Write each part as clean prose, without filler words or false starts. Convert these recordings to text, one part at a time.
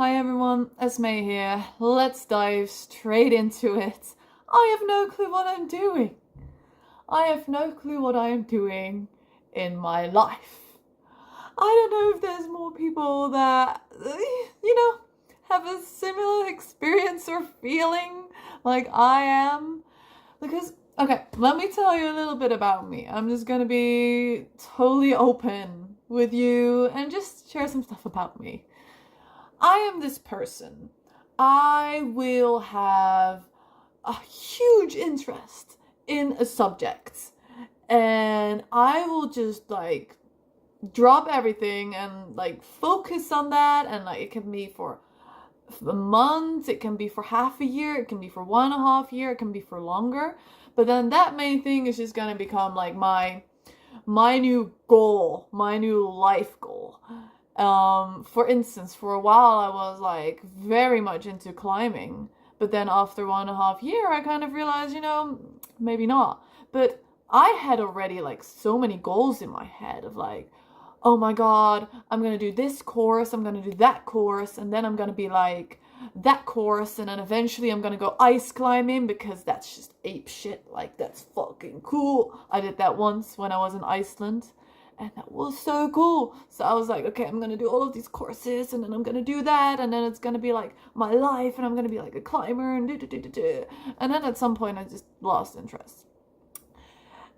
Hi everyone, Esmée here. Let's dive straight into it. I have no clue what I'm doing. I have no clue what I am doing in my life. I don't know if there's more people that, have a similar experience or feeling like I am. Because, okay, let me tell you a little bit about me. I'm just gonna be totally open with you and just share some stuff about me. I am this person. I will have a huge interest in a subject and I will just drop everything and focus on that, and it can be for a month, it can be for half a year, it can be for 1.5 years, it can be for longer. But then that main thing is just gonna become like my new goal, my new life goal. For instance, for a while I was very much into climbing, but then after 1.5 years I kind of realized, maybe not. But I had already so many goals in my head of oh my god, I'm gonna do this course, I'm gonna do that course, and then I'm gonna be that course, and then eventually I'm gonna go ice climbing because that's just ape shit, that's fucking cool. I did that once when I was in Iceland, and that was so cool. So I was like, okay, I'm gonna do all of these courses, and then I'm gonna do that, and then it's gonna be my life, and I'm gonna be a climber, and do. And then at some point I just lost interest.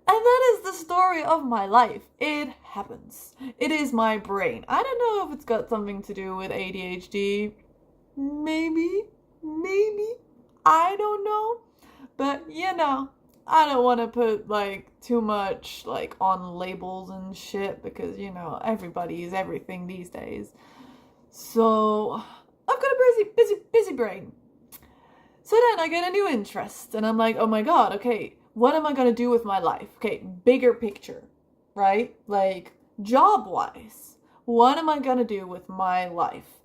And that is the story of my life. It happens. It is my brain. I don't know if it's got something to do with ADHD. Maybe. I don't know. But, I don't want to put too much on labels and shit because, everybody is everything these days. So, I've got a busy brain. So then I get a new interest and I'm like, oh my god, okay, what am I gonna do with my life? Okay, bigger picture, right? Job-wise, what am I gonna do with my life?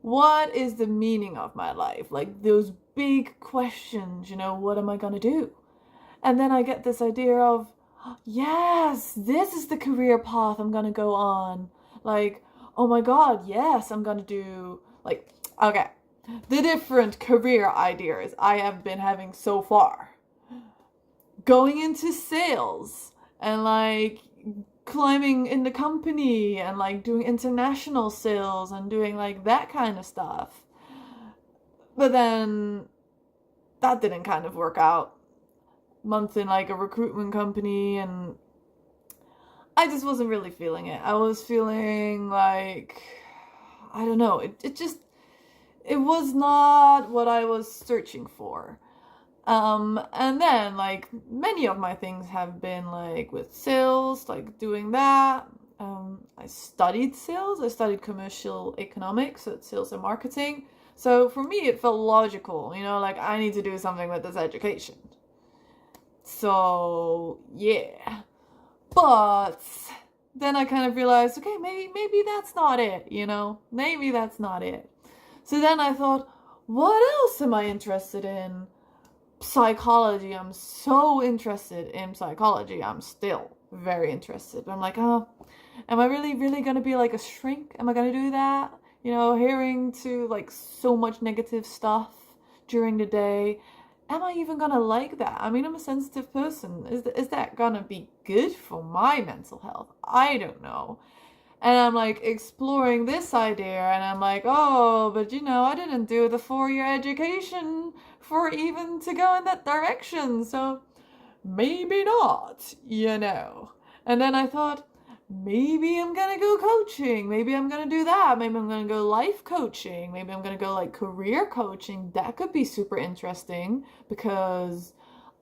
What is the meaning of my life? Those big questions, what am I gonna do? And then I get this idea of, yes, this is the career path I'm gonna go on. Oh my god, yes, I'm gonna do, okay, the different career ideas I have been having so far. Going into sales and climbing in the company and doing international sales and doing that kind of stuff. But then that didn't kind of work out. Month in a recruitment company, and I just wasn't really feeling it. I was feeling I don't know, it was not what I was searching for. And then many of my things have been with sales, doing that. I studied sales. I studied commercial economics, so it's sales and marketing. So for me, it felt logical, I need to do something with this education. So yeah, but then I kind of realized, okay, maybe that's not it, maybe that's not it. So then I thought, what else am I interested in? Psychology. I'm so interested in psychology. I'm still very interested. But I'm oh, am I really gonna be a shrink? Am I gonna do that? Hearing to so much negative stuff during the day. Am I even gonna like that? I mean, I'm a sensitive person. Is that gonna be good for my mental health? I don't know. And I'm exploring this idea, and I'm oh, but I didn't do the 4-year education for even to go in that direction, so maybe not, And then I thought, maybe I'm gonna go coaching, maybe I'm gonna do that, maybe I'm gonna go life coaching, maybe I'm gonna go career coaching. That could be super interesting because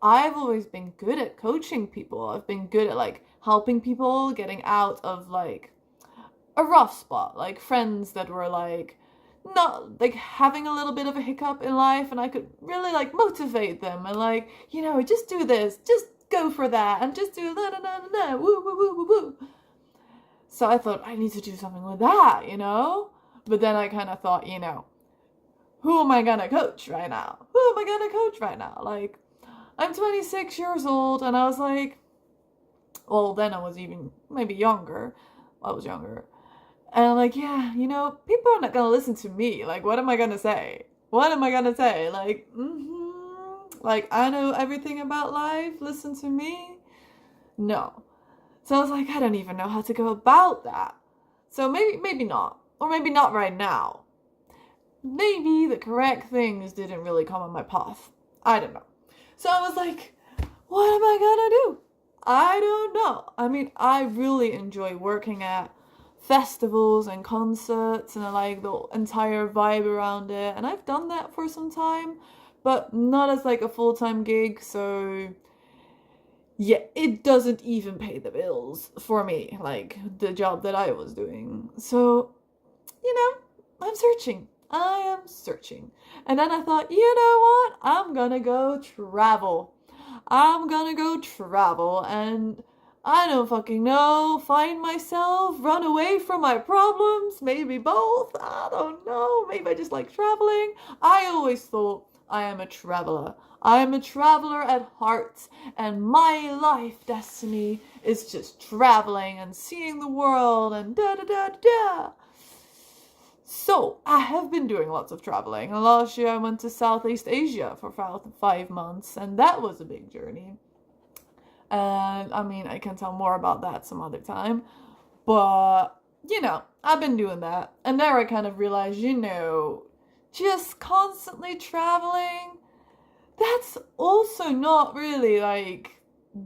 I've always been good at coaching people. I've been good at helping people getting out of a rough spot, friends that were not having a little bit of a hiccup in life, and I could really motivate them and just do this, just go for that, and just do na woo woo woo woo woo. So I thought I need to do something with that, But then I kind of thought, who am I gonna coach right now? I'm 26 years old, and I was well, then I was even maybe younger. I was younger. And I'm like, yeah, people are not gonna listen to me. Like, what am I gonna say? What am I gonna say? Like, like, I know everything about life. Listen to me. No. So I was like, I don't even know how to go about that. So maybe not. Or maybe not right now. Maybe the correct things didn't really come on my path. I don't know. So I was like, what am I gonna do? I don't know. I mean, I really enjoy working at festivals and concerts and I like the entire vibe around it. And I've done that for some time, but not as like a full-time gig. So yeah, it doesn't even pay the bills for me, like the job that I was doing. So, I'm searching. I am searching. And then I thought, you know what? I'm gonna go travel. I'm gonna go travel and I don't fucking know, find myself, run away from my problems, maybe both. I don't know. Maybe I just like traveling. I always thought I am a traveler. I am a traveler at heart, and my life destiny is just traveling and seeing the world and da da da da. So, I have been doing lots of traveling. Last year I went to Southeast Asia for 5 months, and that was a big journey. And I mean, I can tell more about that some other time. But, I've been doing that. And there I kind of realized, just constantly traveling, that's also not really like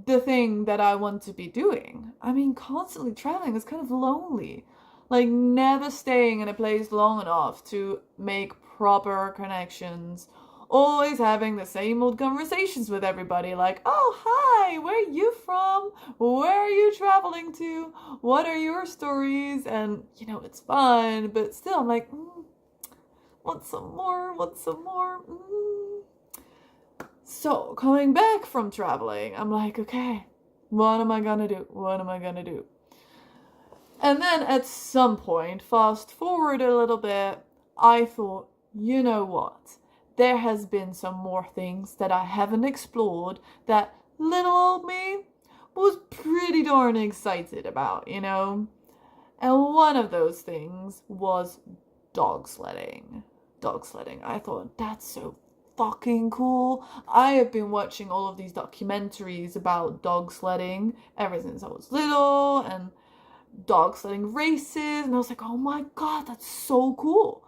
the thing that I want to be doing. I mean, constantly traveling is kind of lonely. Like, never staying in a place long enough to make proper connections. Always having the same old conversations with everybody, like, oh, hi, where are you from? Where are you traveling to? What are your stories? And, it's fun, but still, I'm like, want some more? Want some more? So, coming back from traveling, I'm like, okay, what am I gonna do? What am I gonna do? And then at some point, fast forward a little bit, I thought, you know what? There has been some more things that I haven't explored that little old me was pretty darn excited about, And one of those things was dog sledding. Dog sledding. I thought, that's so fucking cool. I have been watching all of these documentaries about dog sledding ever since I was little and dog sledding races, and I was like, oh my god, that's so cool.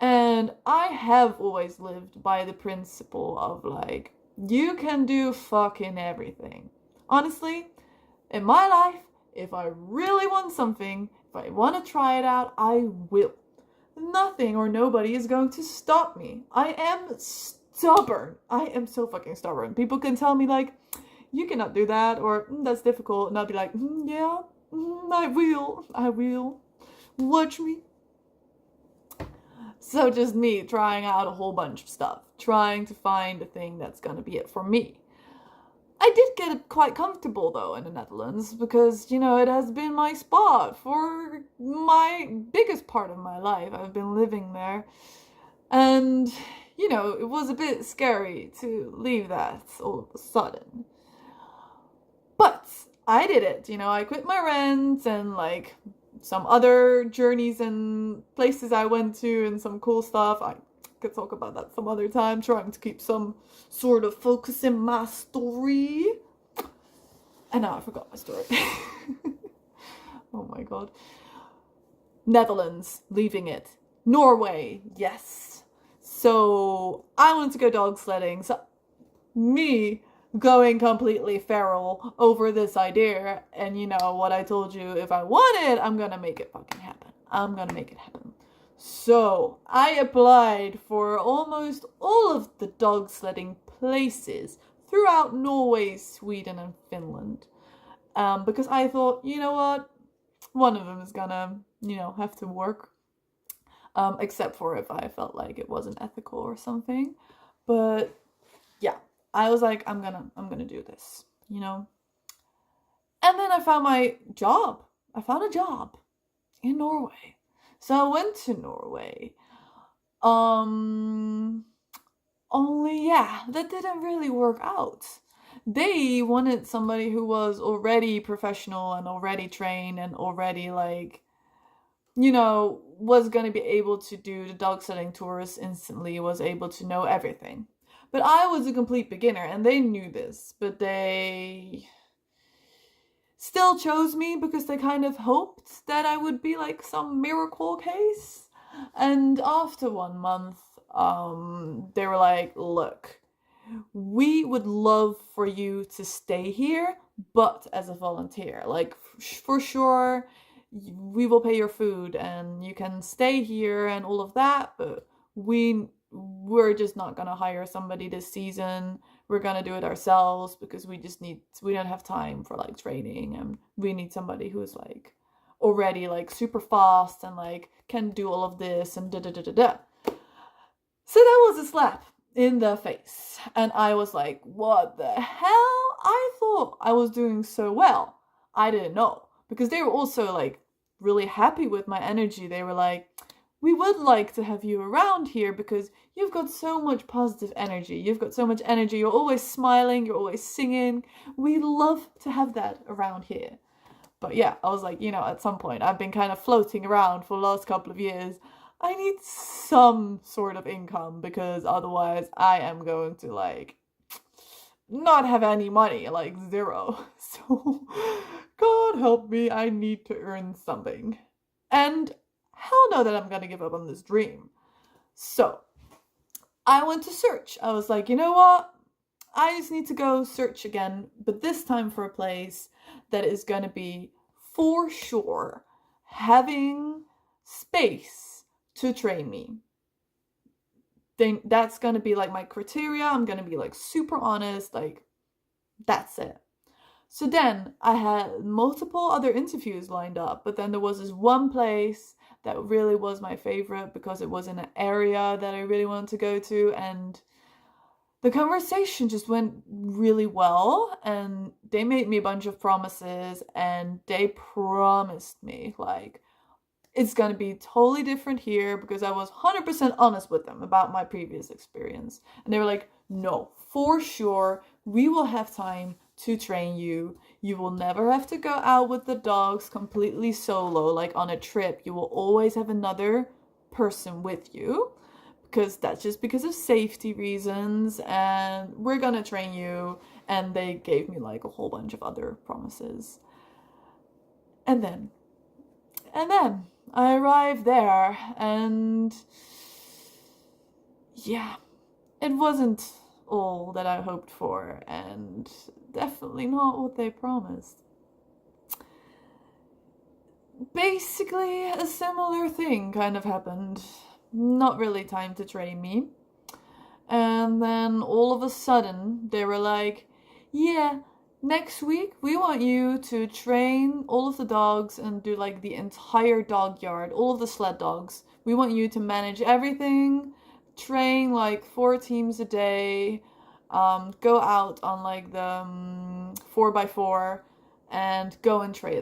And I have always lived by the principle of like, you can do fucking everything. Honestly, in my life, if I really want something, if I want to try it out, I will. Nothing or nobody is going to stop me. I am stubborn. I am so fucking stubborn. People can tell me like, you cannot do that, or that's difficult, and I'll be like, yeah, I will. Watch me. So just me trying out a whole bunch of stuff, trying to find a thing that's gonna be it for me. I did get quite comfortable though in the Netherlands because, it has been my spot for my biggest part of my life. I've been living there. And, it was a bit scary to leave that all of a sudden. But I did it, I quit my rent and like some other journeys and places I went to and some cool stuff. I could talk about that some other time, trying to keep some sort of focus in my story. And now I forgot my story. Oh my god. Netherlands, leaving it. Norway, yes. So I wanted to go dog sledding. So me going completely feral over this idea, and what I told you, if I want it, I'm gonna make it fucking happen. I'm gonna make it happen. So I applied for almost all of the dog sledding places throughout Norway, Sweden, and Finland, because I thought, you know what, one of them is gonna, have to work, except for if I felt like it wasn't ethical or something. But yeah, I was like, I'm gonna do this, And then I found my job. I found a job in Norway. So I went to Norway. Only yeah, that didn't really work out. They wanted somebody who was already professional and already trained and already like was going to be able to do the dog sitting tours instantly, was able to know everything. But I was a complete beginner, and they knew this, but they still chose me because they kind of hoped that I would be like some miracle case. And after 1 month, they were like, look, we would love for you to stay here, but as a volunteer. Like, for sure, we will pay your food and you can stay here and all of that, but we're just not gonna hire somebody this season. We're gonna do it ourselves because we don't have time for like training, and we need somebody who's like already like super fast and like can do all of this and da da da da da. So that was a slap in the face. And I was like, what the hell? I thought I was doing so well. I didn't know. Because they were also like really happy with my energy. They were like, we would like to have you around here because you've got so much positive energy. You've got so much energy. You're always smiling. You're always singing. We love to have that around here. But yeah, I was like, at some point, I've been kind of floating around for the last couple of years. I need some sort of income because otherwise I am going to like not have any money, like zero. So God help me, I need to earn something. And hell no that I'm gonna give up on this dream. So I went to search. I was like, you know what? I just need to go search again, but this time for a place that is gonna be for sure having space to train me. Then that's gonna be like my criteria. I'm gonna be like super honest, like that's it. So then I had multiple other interviews lined up, but then there was this one place that really was my favorite because it was in an area that I really wanted to go to, and the conversation just went really well, and they made me a bunch of promises, and they promised me like it's gonna be totally different here because I was 100% honest with them about my previous experience. And they were like, no, for sure, we will have time to train you. You will never have to go out with the dogs completely solo, like on a trip. You will always have another person with you because that's just because of safety reasons, and we're gonna train you. And they gave me like a whole bunch of other promises. And then I arrived there, and yeah, it wasn't all that I hoped for, and definitely not what they promised. Basically, a similar thing kind of happened. Not really time to train me. And then all of a sudden, they were like, yeah, next week we want you to train all of the dogs and do like the entire dog yard, all of the sled dogs. We want you to manage everything, train like 4 teams a day, go out on like the 4x4 and go and train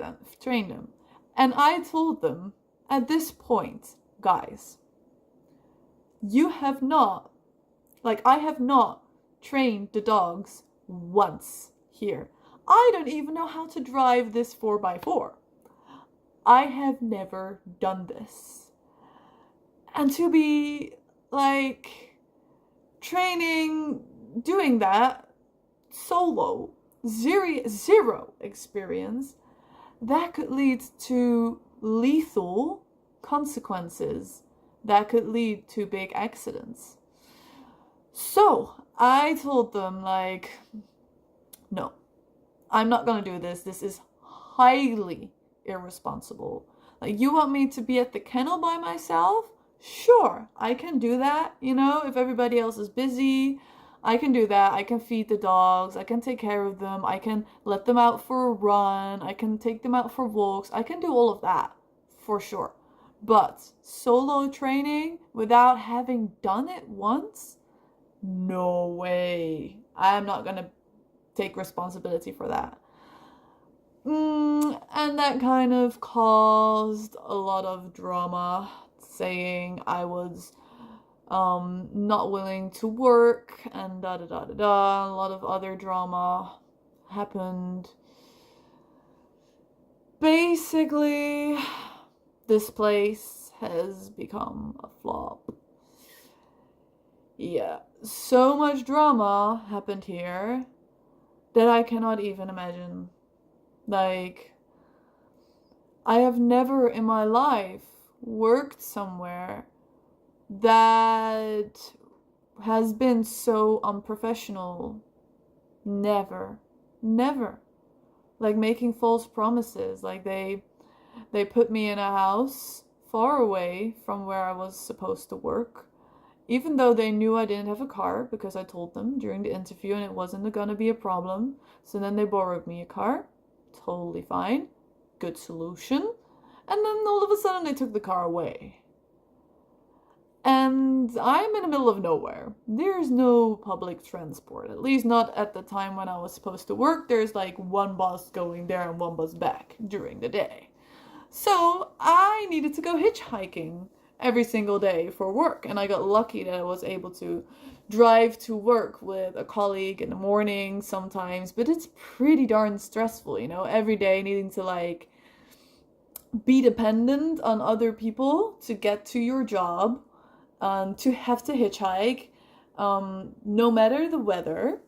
them. And I told them at this point, guys, you have not, like I have not trained the dogs once here. I don't even know how to drive this 4x4. I have never done this. And to be like doing that solo, zero experience, that could lead to lethal consequences. That could lead to big accidents. So I told them like, no, I'm not gonna do this. This is highly irresponsible. Like, you want me to be at the kennel by myself? Sure, I can do that. If everybody else is busy, I can do that. I can feed the dogs. I can take care of them. I can let them out for a run. I can take them out for walks. I can do all of that for sure. But solo training without having done it once? No way. I'm not gonna take responsibility for that. And that kind of caused a lot of drama, saying I was not willing to work and da da da da da. A lot of other drama happened. Basically, this place has become a flop. Yeah, so much drama happened here that I cannot even imagine. Like, I have never in my life worked somewhere that has been so unprofessional. Never. Never. Like making false promises. Like they put me in a house far away from where I was supposed to work. Even though they knew I didn't have a car because I told them during the interview and it wasn't gonna be a problem. So then they borrowed me a car. Totally fine. Good solution. And then all of a sudden they took the car away. And I'm in the middle of nowhere. There's no public transport, at least not at the time when I was supposed to work. There's like one bus going there and one bus back during the day. So I needed to go hitchhiking every single day for work. And I got lucky that I was able to drive to work with a colleague in the morning sometimes. But it's pretty darn stressful, you know, every day needing to like be dependent on other people to get to your job. To have to hitchhike, no matter the weather,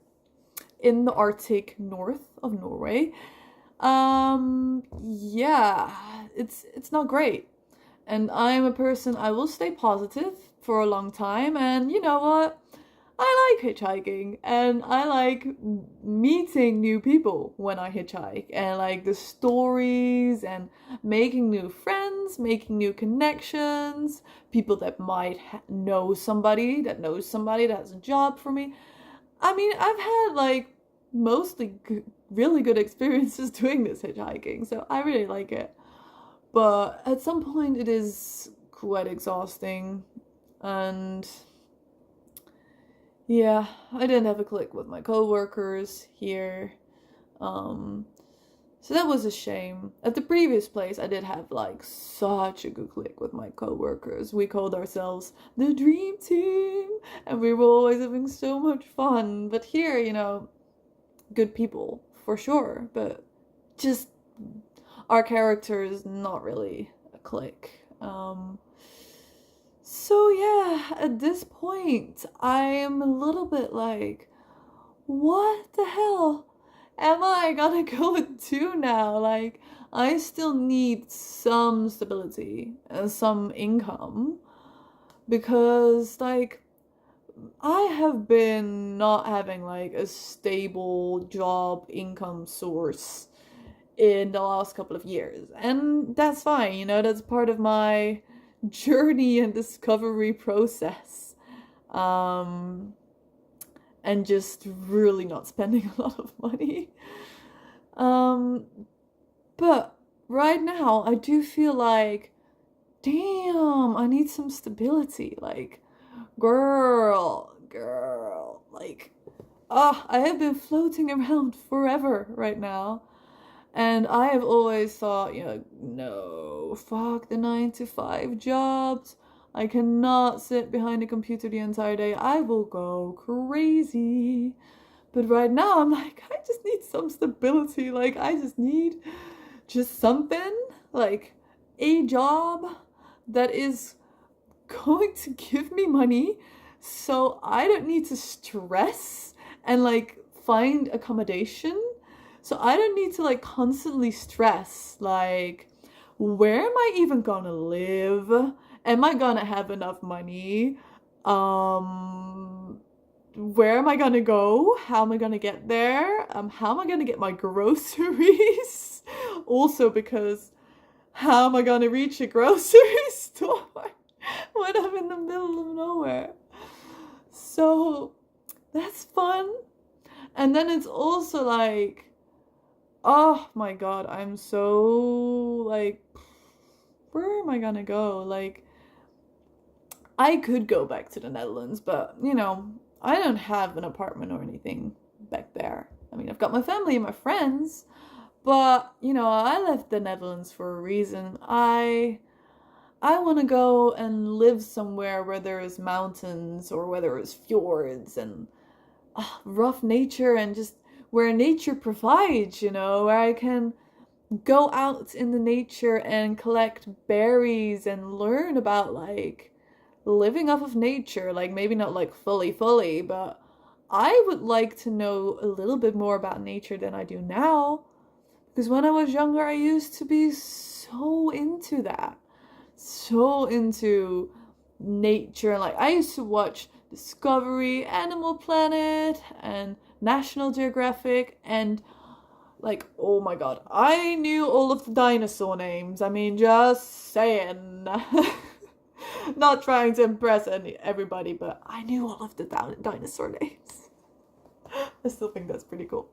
in the Arctic north of Norway. Yeah, it's not great. And I'm a person, I will stay positive for a long time. And you know what? I like hitchhiking and I like meeting new people when I hitchhike and like the stories and making new friends, making new connections, people that might know somebody that knows somebody that has a job for me. I mean, I've had like mostly really good experiences doing this hitchhiking, so I really like it. But at some point it is quite exhausting and yeah, I didn't have a click with my coworkers here. So that was a shame. At the previous place, I did have like such a good click with my coworkers. We called ourselves the dream team, and we were always having so much fun. But here, you know, good people for sure, but just our characters not really a click. So yeah, at this point, I am a little bit like, what the hell am I gonna go and do now? Like, I still need some stability and some income because, like, I have been not having like a stable job income source in the last couple of years, and that's fine, you know, that's part of my journey and discovery process, and just really not spending a lot of money, but right now I do feel like, damn, I need some stability. Like, girl, like, I have been floating around forever right now. And I have always thought, you know, no, fuck the 9 to 5 jobs. I cannot sit behind a computer the entire day. I will go crazy. But right now, I'm like, I just need some stability. Like, I just need just something, like a job that is going to give me money so I don't need to stress and like find accommodation. So I don't need to like constantly stress, like, where am I even gonna live? Am I gonna have enough money? Where am I gonna go? How am I gonna get there? How am I gonna get my groceries? Also, because how am I gonna reach a grocery store when I'm in the middle of nowhere? So that's fun. And then it's also like, oh my god, I'm so like, where am I gonna go? Like, I could go back to the Netherlands, but you know, I don't have an apartment or anything back there. I mean, I've got my family and my friends, but you know, I left the Netherlands for a reason. I want to go and live somewhere where there is mountains or where there is fjords and rough nature and just where nature provides, you know, where I can go out in the nature and collect berries and learn about like living off of nature. Like maybe not like fully, but I would like to know a little bit more about nature than I do now. Because when I was younger, I used to be so into that. So into nature. Like I used to watch Discovery, Animal Planet, and National Geographic, and like, oh my god, I knew all of the dinosaur names. I mean, just saying. Not trying to impress everybody, but I knew all of the dinosaur names. I still think that's pretty cool.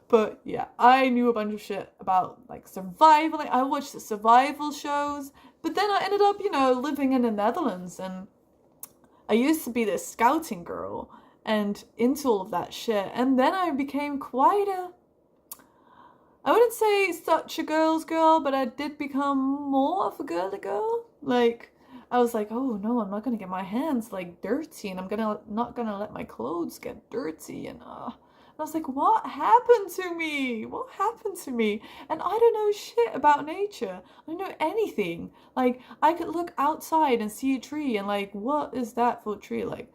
But yeah, I knew a bunch of shit about like survival. Like, I watched the survival shows, but then I ended up, living in the Netherlands, and I used to be this scouting girl and into all of that shit. And then I became quite I wouldn't say such a girl's girl, but I did become more of a girly girl. Like, I was like, oh no, I'm not gonna get my hands like dirty, and not gonna let my clothes get dirty, and I was like, what happened to me? What happened to me? And I don't know shit about nature. I don't know anything. Like, I could look outside and see a tree, and like, what is that for a tree? Like,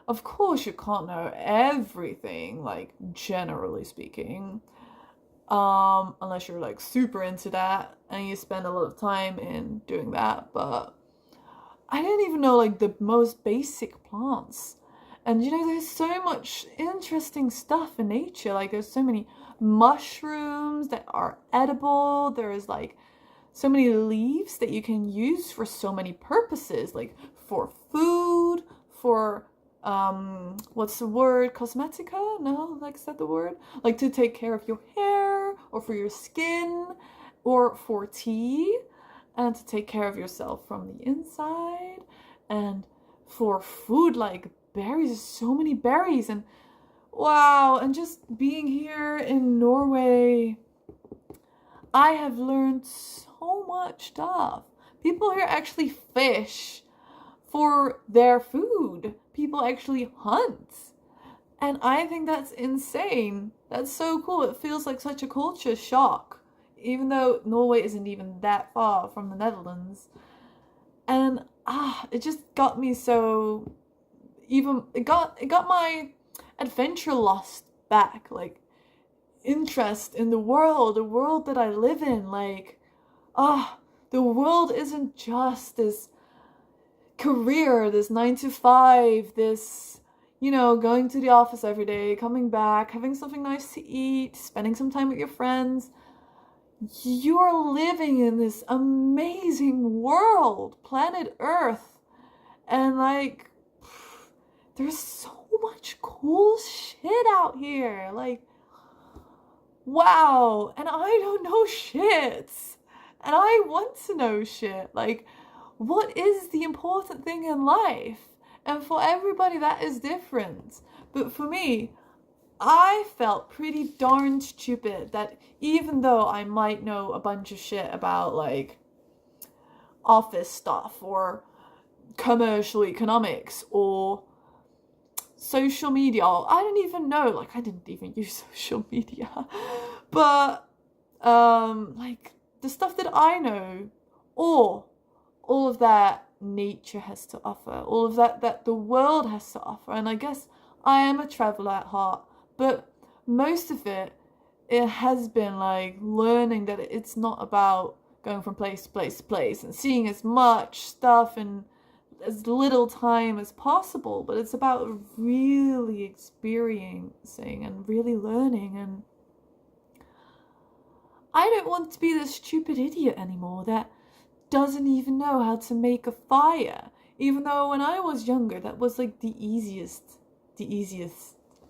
of course you can't know everything, like, generally speaking. Unless you're like super into that and you spend a lot of time in doing that. But I didn't even know like the most basic plants. And there's so much interesting stuff in nature. Like there's so many mushrooms that are edible. There's like so many leaves that you can use for so many purposes, like for food, for what's the word? Cosmetica? No, like, is that the word? Like to take care of your hair or for your skin or for tea and to take care of yourself from the inside, and for food like berries, so many berries. And wow, and just being here in Norway, I have learned so much stuff. People here actually fish for their food. People actually hunt. And I think that's insane. That's so cool. It feels like such a culture shock, even though Norway isn't even that far from the Netherlands. And it just got me so it got my adventure lust back, like interest in the world that I live in. Like, the world isn't just this career, this 9 to 5, this, going to the office every day, coming back, having something nice to eat, spending some time with your friends. You're living in this amazing world, planet Earth, and like, there's so much cool shit out here. Like, wow, and I don't know shit, and I want to know shit. Like, what is the important thing in life? And for everybody that is different. But for me, I felt pretty darn stupid that even though I might know a bunch of shit about like office stuff or commercial economics or social media, I don't even know, like I didn't even use social media, but like the stuff that I know, or all of that nature has to offer, all of that the world has to offer. And I guess I am a traveler at heart, but most of it has been like learning that it's not about going from place to place to place and seeing as much stuff in as little time as possible, but it's about really experiencing and really learning. And I don't want to be this stupid idiot anymore that doesn't even know how to make a fire. Even though when I was younger, that was like the easiest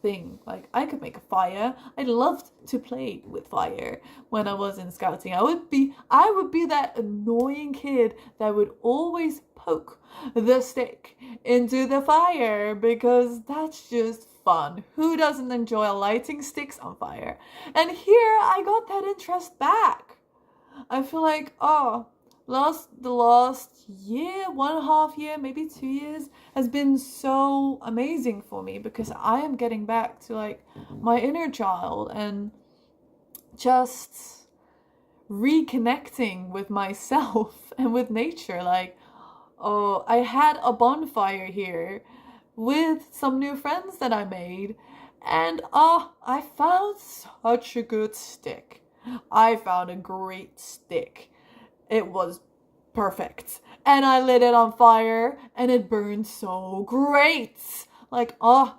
thing. Like, I could make a fire. I loved to play with fire when I was in scouting. I would be that annoying kid that would always poke the stick into the fire because that's just fun. Who doesn't enjoy lighting sticks on fire? And here I got that interest back. I feel like, the last year, 1.5 year, maybe 2 years has been so amazing for me because I am getting back to like my inner child and just reconnecting with myself and with nature. Like, oh, I had a bonfire here with some new friends that I made, and I found such a good stick. I found a great stick. It was perfect. And I lit it on fire and it burned so great. Like,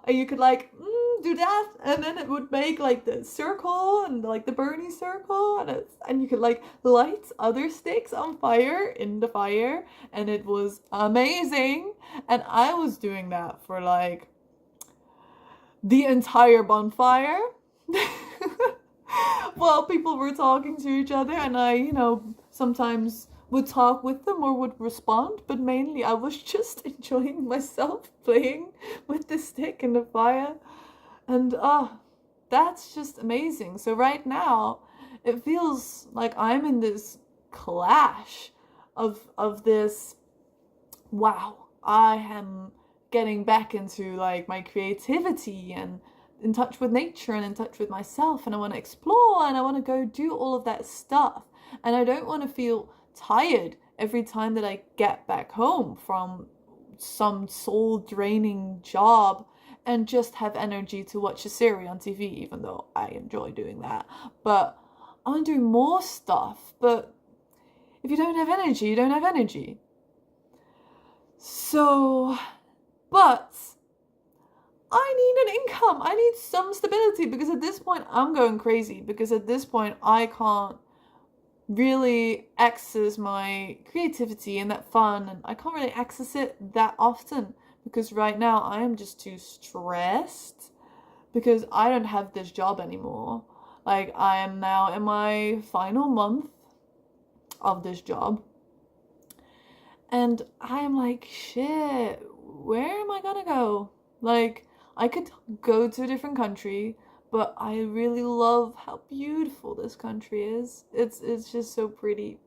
you could like do that, and then it would make like the circle and like the burning circle, and you could like light other sticks on fire in the fire, and it was amazing. And I was doing that for like the entire bonfire. While people were talking to each other, and I, sometimes would talk with them or would respond, but mainly I was just enjoying myself playing with the stick in the fire. And that's just amazing. So right now it feels like I'm in this clash of this, wow, I am getting back into like my creativity and in touch with nature and in touch with myself, and I want to explore and I want to go do all of that stuff, and I don't want to feel tired every time that I get back home from some soul draining job and just have energy to watch a series on TV, even though I enjoy doing that. But I want to do more stuff. But if you don't have energy, you don't have energy. So, but I need an income. I need some stability, because at this point I'm going crazy, because at this point I can't really access my creativity and that fun, and I can't really access it that often, because right now I am just too stressed because I don't have this job anymore. Like, I am now in my final month of this job, and I am like, shit, where am I gonna go? Like, I could go to a different country, but I really love how beautiful this country is. It's just so pretty.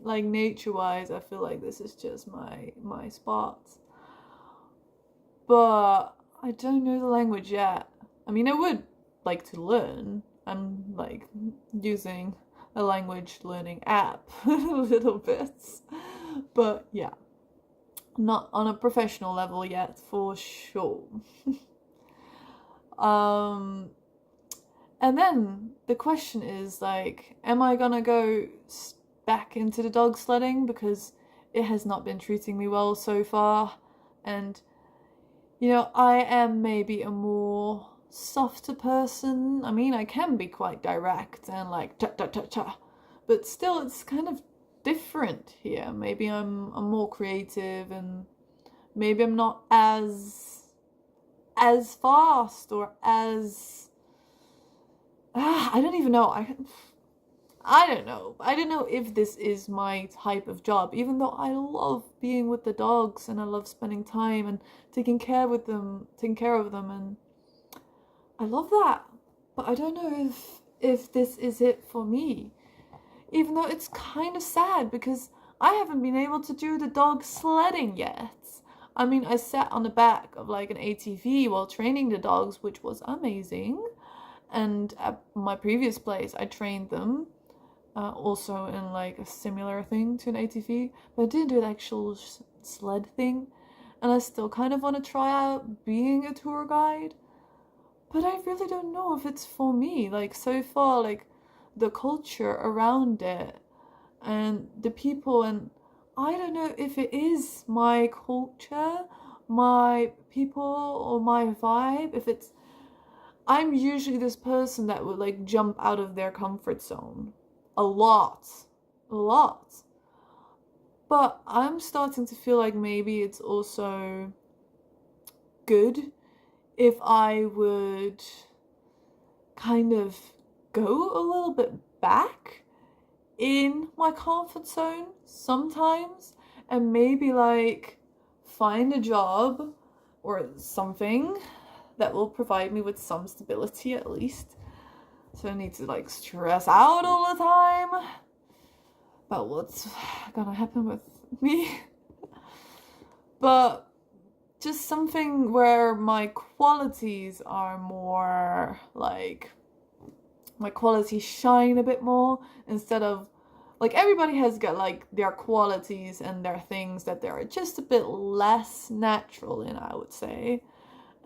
Like, nature-wise, I feel like this is just my spot. But I don't know the language yet. I mean, I would like to learn. I'm like using a language learning app a little bit. But yeah, not on a professional level yet, for sure. And then the question is, like, am I gonna go back into the dog sledding, because it has not been treating me well so far, and I am maybe a more softer person. I mean, I can be quite direct and like cha cha cha cha, but still it's kind of different here. Maybe I'm more creative, and maybe I'm not as fast or as I don't even know. I don't know. I don't know if this is my type of job, even though I love being with the dogs and I love spending time and taking care of them, and I love that. But I don't know if this is it for me. Even though it's kind of sad, because I haven't been able to do the dog sledding yet. I mean, I sat on the back of like an ATV while training the dogs, which was amazing. And at my previous place, I trained them also in like a similar thing to an ATV, but I didn't do the actual sled thing. And I still kind of want to try out being a tour guide, but I really don't know if it's for me. Like, so far, like, the culture around it and the people, and I don't know if it is my culture, my people, or my vibe. If it's, I'm usually this person that would like jump out of their comfort zone a lot. But I'm starting to feel like maybe it's also good if I would kind of go a little bit back in my comfort zone sometimes, and maybe like find a job or something that will provide me with some stability at least, so I need to like stress out all the time about what's gonna happen with me. But just something where my qualities are more like my qualities shine a bit more, instead of like everybody has got like their qualities and their things that they're just a bit less natural in, I would say.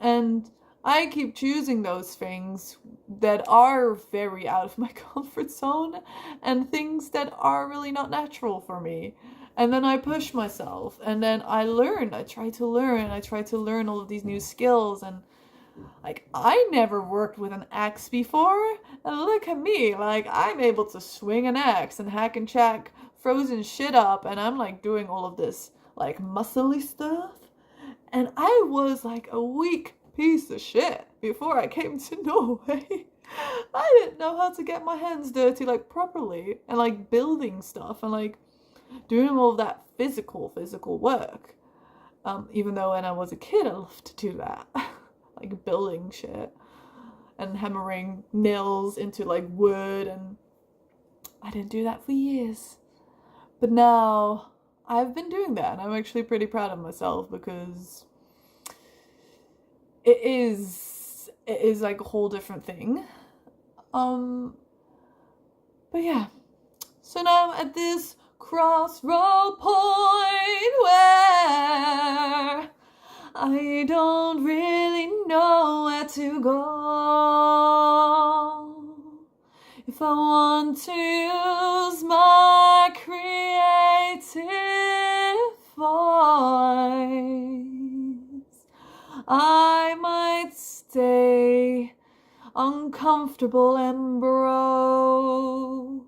And I keep choosing those things that are very out of my comfort zone and things that are really not natural for me. And then I push myself, and then I learn. I try to learn all of these new skills. And like, I never worked with an axe before, and look at me, like, I'm able to swing an axe and hack and check frozen shit up, and I'm like doing all of this like muscly stuff. And I was like a weak piece of shit before I came to Norway. I didn't know how to get my hands dirty like properly, and like building stuff and like doing all of that physical work. Even though when I was a kid I loved to do that. Like building shit and hammering nails into like wood, and I didn't do that for years. But now I've been doing that, and I'm actually pretty proud of myself, because it is like a whole different thing. But yeah. So now I'm at this crossroad point where I don't really know where to go. If I want to use my creative voice, I might stay uncomfortable and broke,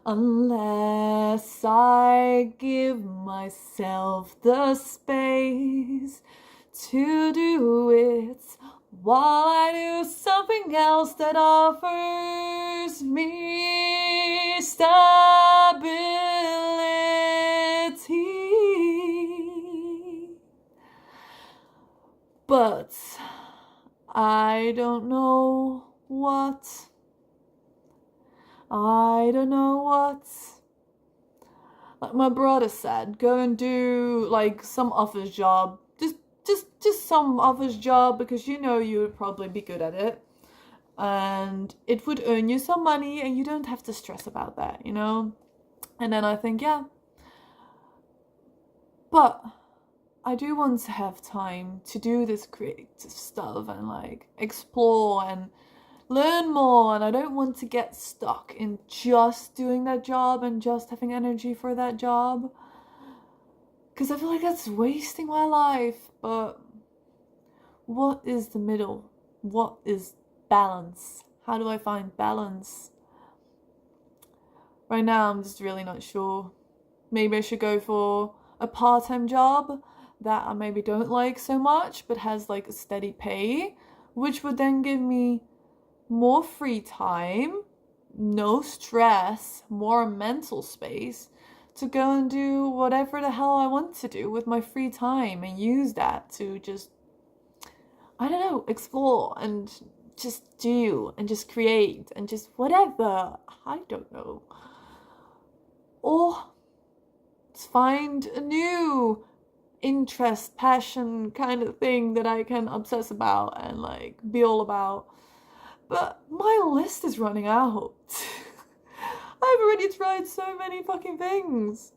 unless I give myself the space to do it while I do something else that offers me stability. But I don't know what. Like my brother said, go and do like some office job. Just some office job, because you know you would probably be good at it. And it would earn you some money, and you don't have to stress about that, you know? And then I think, yeah. But I do want to have time to do this creative stuff and like explore and learn more, and I don't want to get stuck in just doing that job and just having energy for that job, because I feel like that's wasting my life. But what is the middle? What is balance? How do I find balance? Right now I'm just really not sure. Maybe I should go for a part-time job that I maybe don't like so much but has like a steady pay, which would then give me more free time, no stress, more mental space to go and do whatever the hell I want to do with my free time, and use that to just, I don't know, explore and just do and just create and just whatever. I don't know. Or find a new interest, passion kind of thing that I can obsess about and like be all about. But my list is running out. I've already tried so many fucking things.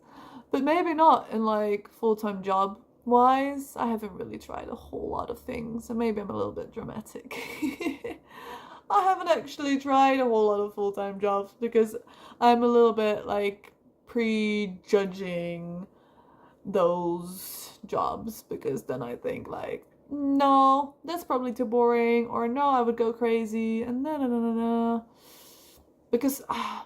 But maybe not in like full-time job wise. I haven't really tried a whole lot of things, and maybe I'm a little bit dramatic. I haven't actually tried a whole lot of full-time jobs because I'm a little bit like prejudging those jobs, because then I think like, no, that's probably too boring, or no, I would go crazy, and no. Because I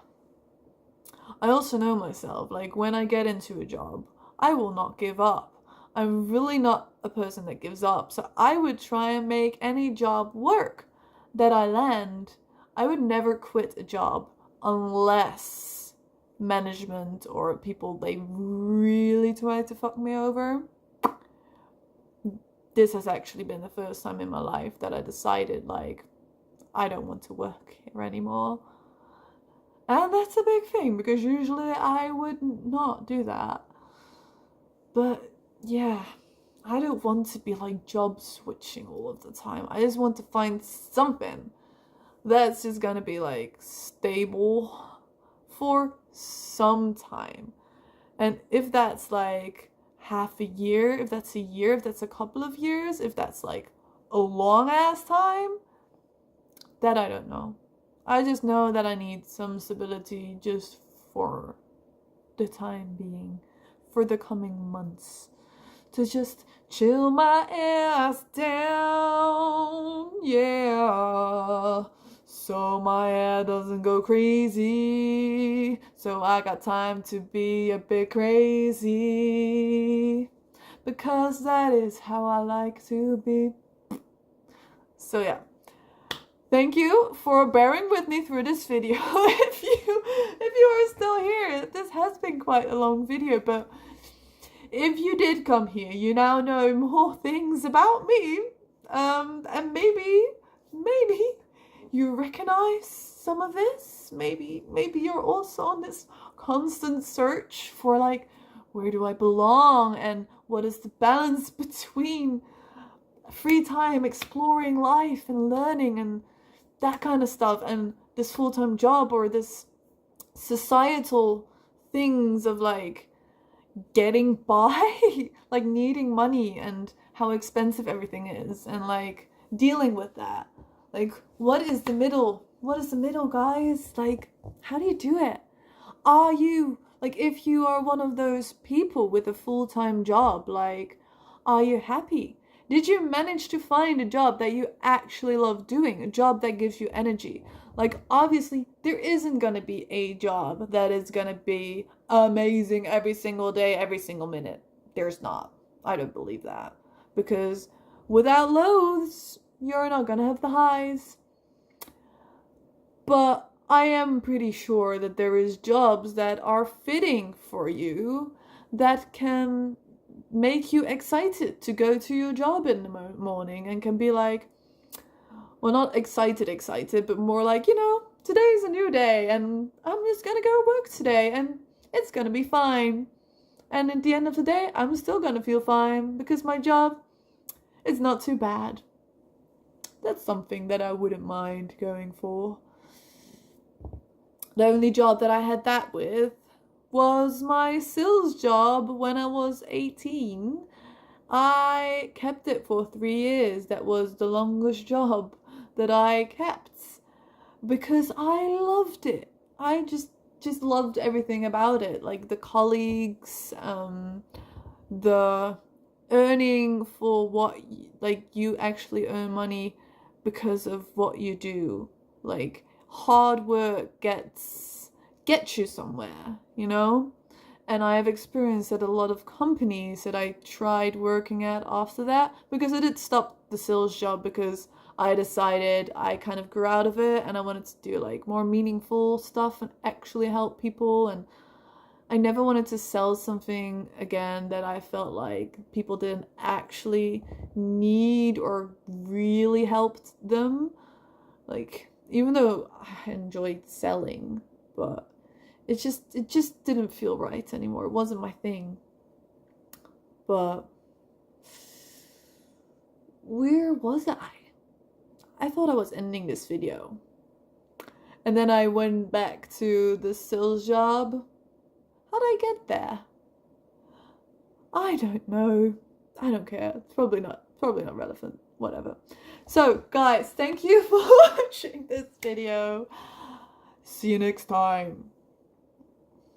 also know myself, like when I get into a job, I will not give up. I'm really not a person that gives up, so I would try and make any job work that I land. I would never quit a job unless management or people, they really try to fuck me over. This has actually been the first time in my life that I decided like, I don't want to work here anymore. And that's a big thing, because usually I would not do that. But yeah, I don't want to be like job switching all of the time. I just want to find something that's just gonna be like stable for some time. And if that's like half a year, if that's a year, if that's a couple of years, if that's like a long ass time, that I don't know. I just know that I need some stability just for the time being, for the coming months, to just chill my ass down, yeah, so my hair doesn't go crazy, so I got time to be a bit crazy, because that is how I like to be. So yeah, thank you for bearing with me through this video. if you are still here, this has been quite a long video, but if you did come here, you now know more things about me, and maybe you recognize some of this. Maybe you're also on this constant search for like, where do I belong, and what is the balance between free time, exploring life and learning and that kind of stuff, and this full-time job, or this societal things of like getting by, like needing money and how expensive everything is, and like dealing with that. Like, what is the middle, guys? Like, how do you do it? Are you, like, if you are one of those people with a full-time job, like, are you happy? Did you manage to find a job that you actually love doing, a job that gives you energy? Like, obviously, there isn't gonna be a job that is gonna be amazing every single day, every single minute. There's not. I don't believe that. Because without lows, you're not gonna have the highs. But I am pretty sure that there is jobs that are fitting for you, that can make you excited to go to your job in the morning, and can be like, well, not excited, but more like, you know, today's a new day and I'm just gonna go work today and it's gonna be fine. And at the end of the day, I'm still gonna feel fine because my job is not too bad. That's something that I wouldn't mind going for. The only job that I had that with was my sales job when I was 18. I kept it for 3 years. That was the longest job that I kept because I loved it. I just loved everything about it, like the colleagues, the earning for what, like, you actually earn money because of what you do. Like, hard work gets you somewhere, you know? And I have experienced at a lot of companies that I tried working at after that, because I did stop the sales job because I decided I kind of grew out of it and I wanted to do like more meaningful stuff and actually help people. And I never wanted to sell something again that I felt like people didn't actually need or really helped them. Like, even though I enjoyed selling, but it just didn't feel right anymore. It wasn't my thing. But where was I? I thought I was ending this video. And then I went back to the sales job. How'd I get there? I don't know. I don't care. It's probably not relevant. Whatever. So, guys, thank you for watching this video. See you next time.